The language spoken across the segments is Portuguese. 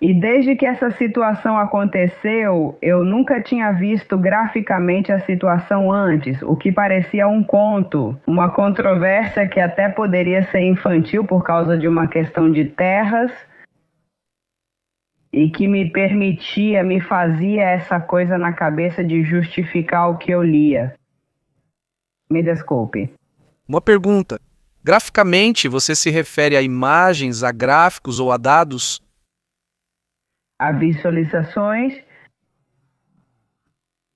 E desde que essa situação aconteceu, eu nunca tinha visto graficamente a situação antes, o que parecia um conto, uma controvérsia que até poderia ser infantil por causa de uma questão de terras e que me fazia essa coisa na cabeça de justificar o que eu lia. Me desculpe. Uma pergunta. Graficamente, você se refere a imagens, a gráficos ou a dados? A visualizações.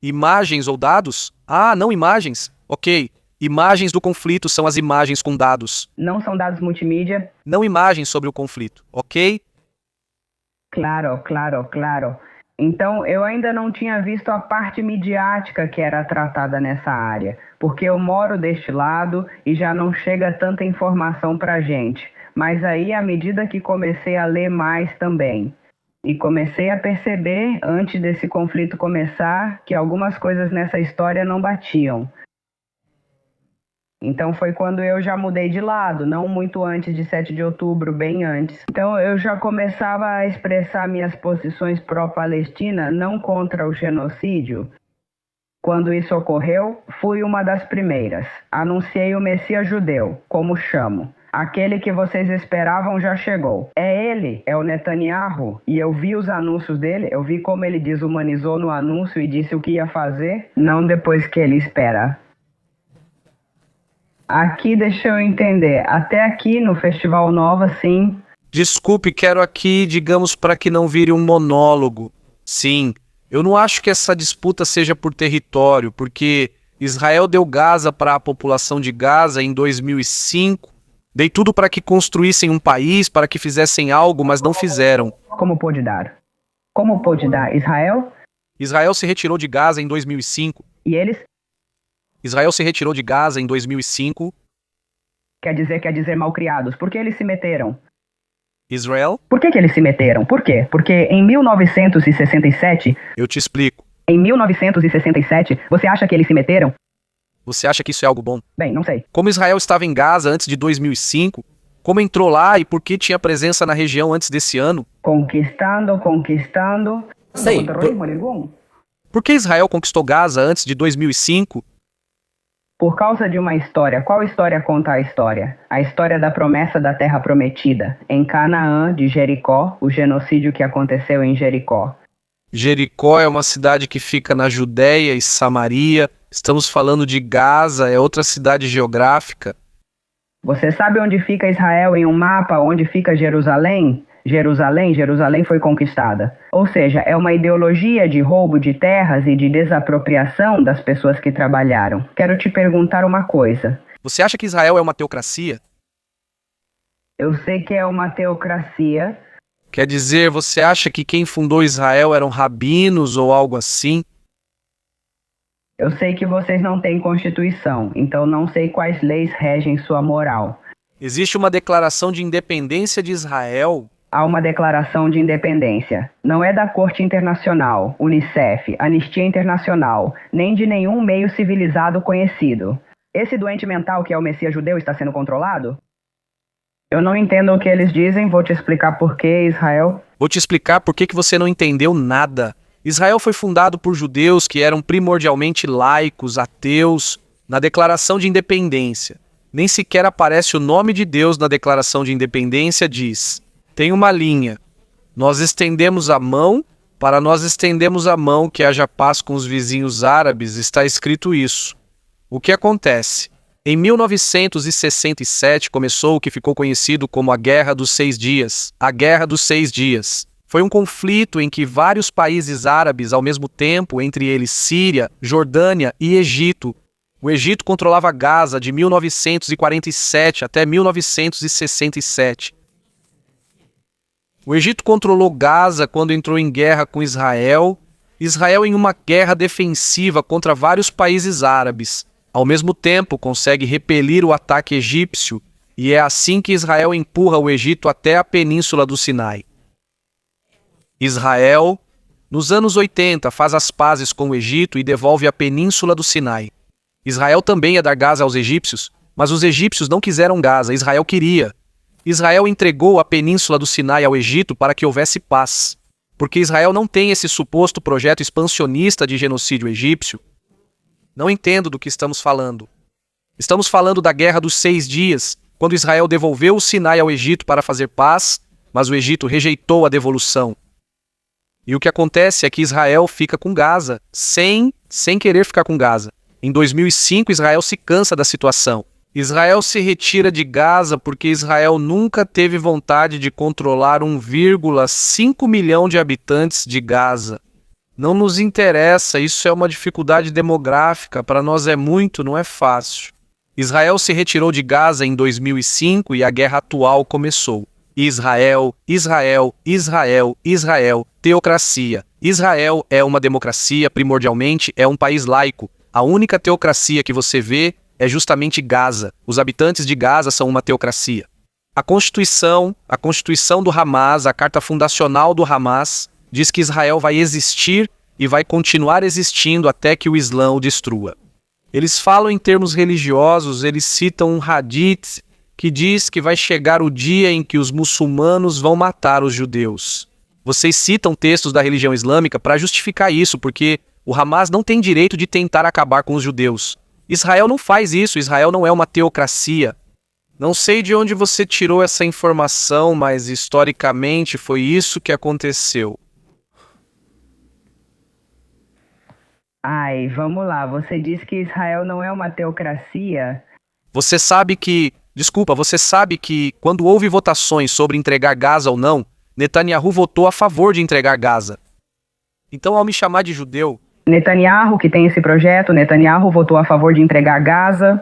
Imagens ou dados? Ah, não imagens. Ok. Imagens do conflito são as imagens com dados. Não são dados multimídia? Não imagens sobre o conflito, ok? Claro. Então, eu ainda não tinha visto a parte midiática que era tratada nessa área, porque eu moro deste lado e já não chega tanta informação pra gente. Mas aí, à medida que comecei a ler mais também, e comecei a perceber, antes desse conflito começar, que algumas coisas nessa história não batiam. Então foi quando eu já mudei de lado, não muito antes de 7 de outubro, bem antes. Então eu já começava a expressar minhas posições pró-Palestina, não contra o genocídio. Quando isso ocorreu, fui uma das primeiras. Anunciei o Messias judeu, como chamo. Aquele que vocês esperavam já chegou. É ele, é o Netanyahu. E eu vi os anúncios dele, eu vi como ele desumanizou no anúncio e disse o que ia fazer, não depois que ele espera. Aqui, deixa eu entender, até aqui no Festival Nova, sim. Desculpe, quero aqui, digamos, para que não vire um monólogo. Sim, eu não acho que essa disputa seja por território, porque Israel deu Gaza para a população de Gaza em 2005. Dei tudo para que construíssem um país, para que fizessem algo, mas não fizeram. Como pôde dar? Como pôde dar? Israel? Israel se retirou de Gaza em 2005. E eles? Israel se retirou de Gaza em 2005. Quer dizer malcriados. Por que eles se meteram? Israel? Por que eles se meteram? Por quê? Porque em 1967... Eu te explico. Em 1967, você acha que eles se meteram? Você acha que isso é algo bom? Bem, não sei. Como Israel estava em Gaza antes de 2005, como entrou lá e por que tinha presença na região antes desse ano? Conquistando. Sei. Por que Israel conquistou Gaza antes de 2005? Por causa de uma história. Qual história conta a história? A história da promessa da terra prometida. Em Canaã, de Jericó, o genocídio que aconteceu em Jericó. Jericó é uma cidade que fica na Judéia e Samaria. Estamos falando de Gaza, é outra cidade geográfica. Você sabe onde fica Israel em um mapa? Onde fica Jerusalém? Jerusalém foi conquistada. Ou seja, é uma ideologia de roubo de terras e de desapropriação das pessoas que trabalharam. Quero te perguntar uma coisa. Você acha que Israel é uma teocracia? Eu sei que é uma teocracia. Quer dizer, você acha que quem fundou Israel eram rabinos ou algo assim? Eu sei que vocês não têm constituição, então não sei quais leis regem sua moral. Existe uma declaração de independência de Israel? Há uma declaração de independência. Não é da Corte Internacional, Unicef, Anistia Internacional, nem de nenhum meio civilizado conhecido. Esse doente mental que é o Messias judeu está sendo controlado? Eu não entendo o que eles dizem, vou te explicar por quê, Israel. Vou te explicar por que você não entendeu nada. Israel foi fundado por judeus que eram primordialmente laicos, ateus, na Declaração de Independência. Nem sequer aparece o nome de Deus na Declaração de Independência, diz. Tem uma linha. Nós estendemos a mão, para nós estendemos a mão que haja paz com os vizinhos árabes, está escrito isso. O que acontece? Em 1967 começou o que ficou conhecido como a Guerra dos 6 Dias. A Guerra dos 6 Dias. Foi um conflito em que vários países árabes, ao mesmo tempo, entre eles Síria, Jordânia e Egito. O Egito controlava Gaza de 1947 até 1967. O Egito controlou Gaza quando entrou em guerra com Israel. Israel em uma guerra defensiva contra vários países árabes. Ao mesmo tempo, consegue repelir o ataque egípcio, e é assim que Israel empurra o Egito até a península do Sinai. Israel, nos anos 80, faz as pazes com o Egito e devolve a península do Sinai. Israel também ia dar Gaza aos egípcios, mas os egípcios não quiseram Gaza, Israel queria. Israel entregou a península do Sinai ao Egito para que houvesse paz. Porque Israel não tem esse suposto projeto expansionista de genocídio egípcio. Não entendo do que estamos falando. Estamos falando da Guerra dos 6 Dias, quando Israel devolveu o Sinai ao Egito para fazer paz, mas o Egito rejeitou a devolução. E o que acontece é que Israel fica com Gaza, sem querer ficar com Gaza. Em 2005, Israel se cansa da situação. Israel se retira de Gaza porque Israel nunca teve vontade de controlar 1,5 milhão de habitantes de Gaza. Não nos interessa, isso é uma dificuldade demográfica, para nós é muito, não é fácil. Israel se retirou de Gaza em 2005 e a guerra atual começou. Israel, Israel, Israel, Israel, teocracia. Israel é uma democracia, primordialmente é um país laico. A única teocracia que você vê é justamente Gaza. Os habitantes de Gaza são uma teocracia. A Constituição do Hamas, a carta fundacional do Hamas, diz que Israel vai existir e vai continuar existindo até que o Islã o destrua. Eles falam em termos religiosos, eles citam um hadith que diz que vai chegar o dia em que os muçulmanos vão matar os judeus. Vocês citam textos da religião islâmica para justificar isso, porque o Hamas não tem direito de tentar acabar com os judeus. Israel não faz isso, Israel não é uma teocracia. Não sei de onde você tirou essa informação, mas historicamente foi isso que aconteceu. Ai, vamos lá, você disse que Israel não é uma teocracia? Você sabe que quando houve votações sobre entregar Gaza ou não, Netanyahu votou a favor de entregar Gaza. Então, ao me chamar de judeu... Netanyahu, que tem esse projeto, Netanyahu votou a favor de entregar Gaza.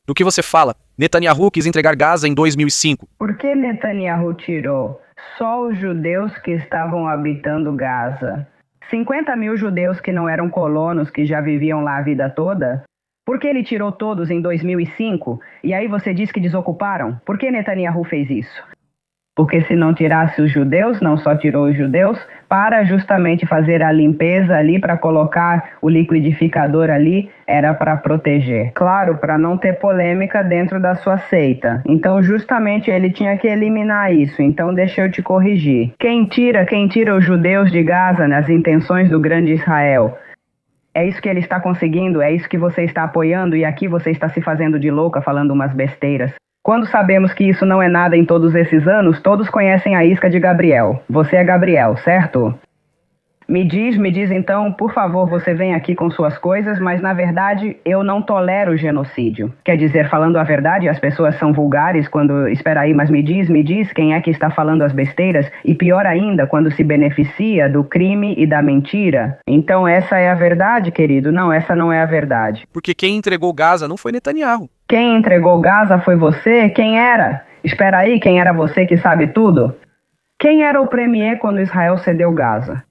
Do que você fala? Netanyahu quis entregar Gaza em 2005. Por que Netanyahu tirou só os judeus que estavam habitando Gaza? 50 mil judeus que não eram colonos, que já viviam lá a vida toda? Por que ele tirou todos em 2005? E aí você diz que desocuparam? Por que Netanyahu fez isso? Porque se não tirasse os judeus, não só tirou os judeus, para justamente fazer a limpeza ali, para colocar o liquidificador ali, era para proteger. Claro, para não ter polêmica dentro da sua seita. Então, justamente, ele tinha que eliminar isso. Então, deixa eu te corrigir. Quem tira os judeus de Gaza nas intenções do grande Israel? É isso que ele está conseguindo? É isso que você está apoiando? E aqui você está se fazendo de louca, falando umas besteiras. Quando sabemos que isso não é nada em todos esses anos, todos conhecem a isca de Gabriel. Você é Gabriel, certo? Me diz então, por favor, você vem aqui com suas coisas, mas na verdade eu não tolero genocídio. Quer dizer, falando a verdade, as pessoas são vulgares quando... Espera aí, mas me diz quem é que está falando as besteiras, e pior ainda, quando se beneficia do crime e da mentira. Então essa é a verdade, querido? Não, essa não é a verdade. Porque quem entregou Gaza não foi Netanyahu. Quem entregou Gaza foi você? Quem era? Espera aí, quem era você que sabe tudo? Quem era o premier quando Israel cedeu Gaza?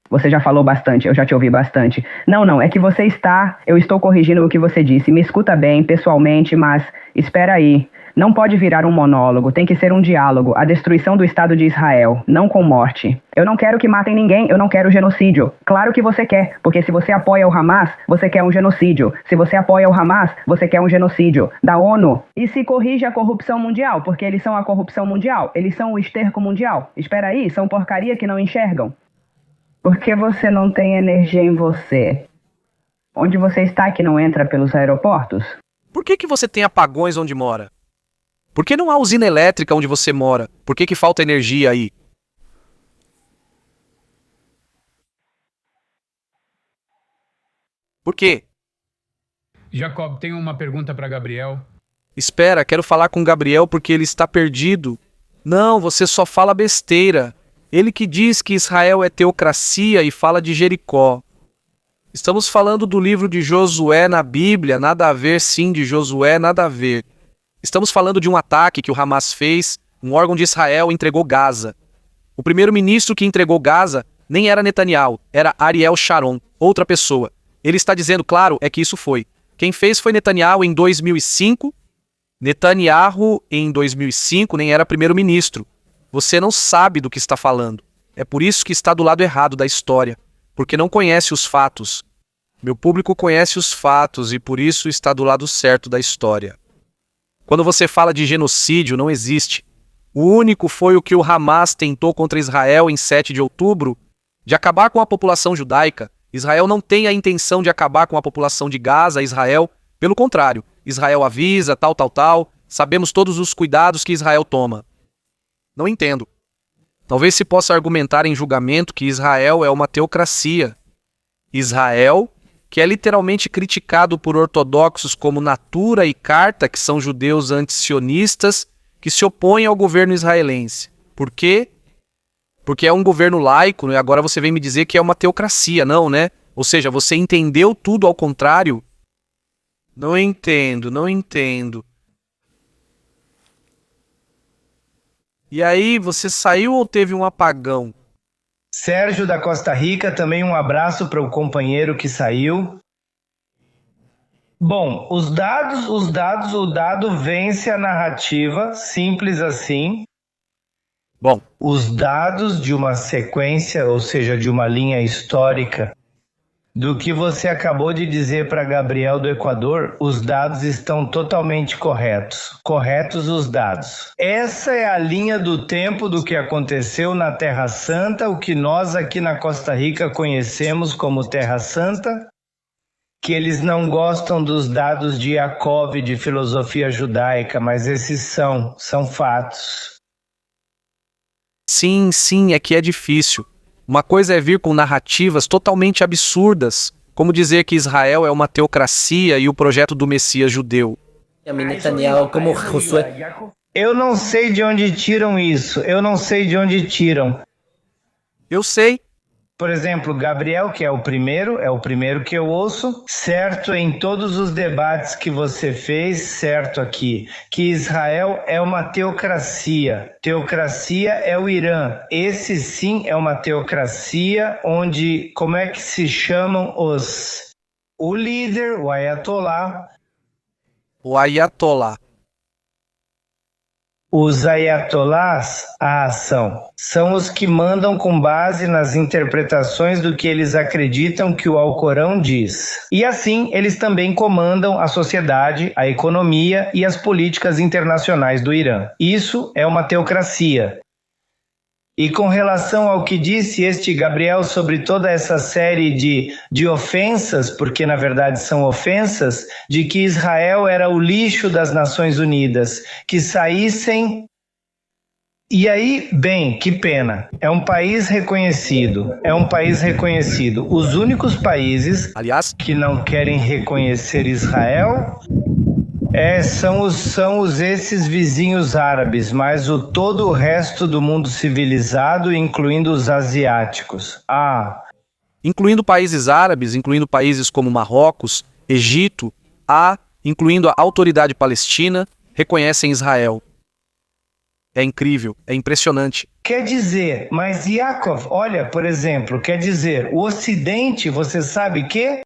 Você já falou bastante, eu já te ouvi bastante. Não, é que você está... Eu estou corrigindo o que você disse. Me escuta bem, pessoalmente, mas espera aí. Não pode virar um monólogo, tem que ser um diálogo. A destruição do Estado de Israel, não com morte. Eu não quero que matem ninguém, eu não quero genocídio. Claro que você quer, porque se você apoia o Hamas, você quer um genocídio. Se você apoia o Hamas, você quer um genocídio da ONU. E se corrige a corrupção mundial, porque eles são a corrupção mundial, eles são o esterco mundial. Espera aí, são porcaria que não enxergam. Por que você não tem energia em você? Onde você está que não entra pelos aeroportos? Por que você tem apagões onde mora? Por que não há usina elétrica onde você mora? Por que falta energia aí? Por quê? Jacob, tenho uma pergunta para Gabriel. Espera, quero falar com Gabriel porque ele está perdido. Não, você só fala besteira. Ele que diz que Israel é teocracia e fala de Jericó. Estamos falando do livro de Josué na Bíblia, nada a ver, sim, de Josué, nada a ver. Estamos falando de um ataque que o Hamas fez, um órgão de Israel entregou Gaza. O primeiro-ministro que entregou Gaza nem era Netanyahu, era Ariel Sharon, outra pessoa. Ele está dizendo, claro, é que isso foi. Quem fez foi Netanyahu em 2005. Netanyahu, em 2005, nem era primeiro-ministro. Você não sabe do que está falando. É por isso que está do lado errado da história, porque não conhece os fatos. Meu público conhece os fatos e por isso está do lado certo da história. Quando você fala de genocídio, não existe. O único foi o que o Hamas tentou contra Israel em 7 de outubro, de acabar com a população judaica. Israel não tem a intenção de acabar com a população de Gaza, Israel. Pelo contrário, Israel avisa, tal. Sabemos todos os cuidados que Israel toma. Não entendo. Talvez se possa argumentar em julgamento que Israel é uma teocracia. Israel, que é literalmente criticado por ortodoxos como Natura e Carta, que são judeus antisionistas, que se opõem ao governo israelense. Por quê? Porque é um governo laico, né? Agora você vem me dizer que é uma teocracia, não, né? Ou seja, você entendeu tudo ao contrário? Não entendo. E aí, você saiu ou teve um apagão? Sérgio da Costa Rica, também um abraço para o companheiro que saiu. Bom, o dado vence a narrativa, simples assim. Bom, Os dados de uma sequência, ou seja, de uma linha histórica, do que você acabou de dizer para Gabriel do Equador, os dados estão totalmente corretos. Corretos os dados. Essa é a linha do tempo do que aconteceu na Terra Santa, o que nós aqui na Costa Rica conhecemos como Terra Santa, que eles não gostam dos dados de Yaakov, de filosofia judaica, mas esses são fatos. sim, é que é difícil. Uma coisa é vir com narrativas totalmente absurdas, como dizer que Israel é uma teocracia e o projeto do Messias judeu. Eu não sei de onde tiram isso, Eu sei. Por exemplo, Gabriel, que é o primeiro que eu ouço, certo em todos os debates que você fez, certo aqui, que Israel é uma teocracia. Teocracia é o Irã. Esse sim é uma teocracia onde, como é que se chamam o líder, o Ayatollah. O Ayatollah. Os ayatolás, são os que mandam com base nas interpretações do que eles acreditam que o Alcorão diz. E assim, eles também comandam a sociedade, a economia e as políticas internacionais do Irã. Isso é uma teocracia. E com relação ao que disse este Gabriel sobre toda essa série de ofensas, porque na verdade são ofensas, de que Israel era o lixo das Nações Unidas, que saíssem... E aí, bem, que pena, é um país reconhecido. Os únicos países, Aliás, que não querem reconhecer Israel... são esses vizinhos árabes, mas todo o resto do mundo civilizado, incluindo os asiáticos. incluindo países árabes, incluindo países como Marrocos, Egito, incluindo a autoridade palestina, reconhecem Israel. É incrível, é impressionante. Quer dizer, mas Yaakov, olha, por exemplo, o Ocidente, você sabe que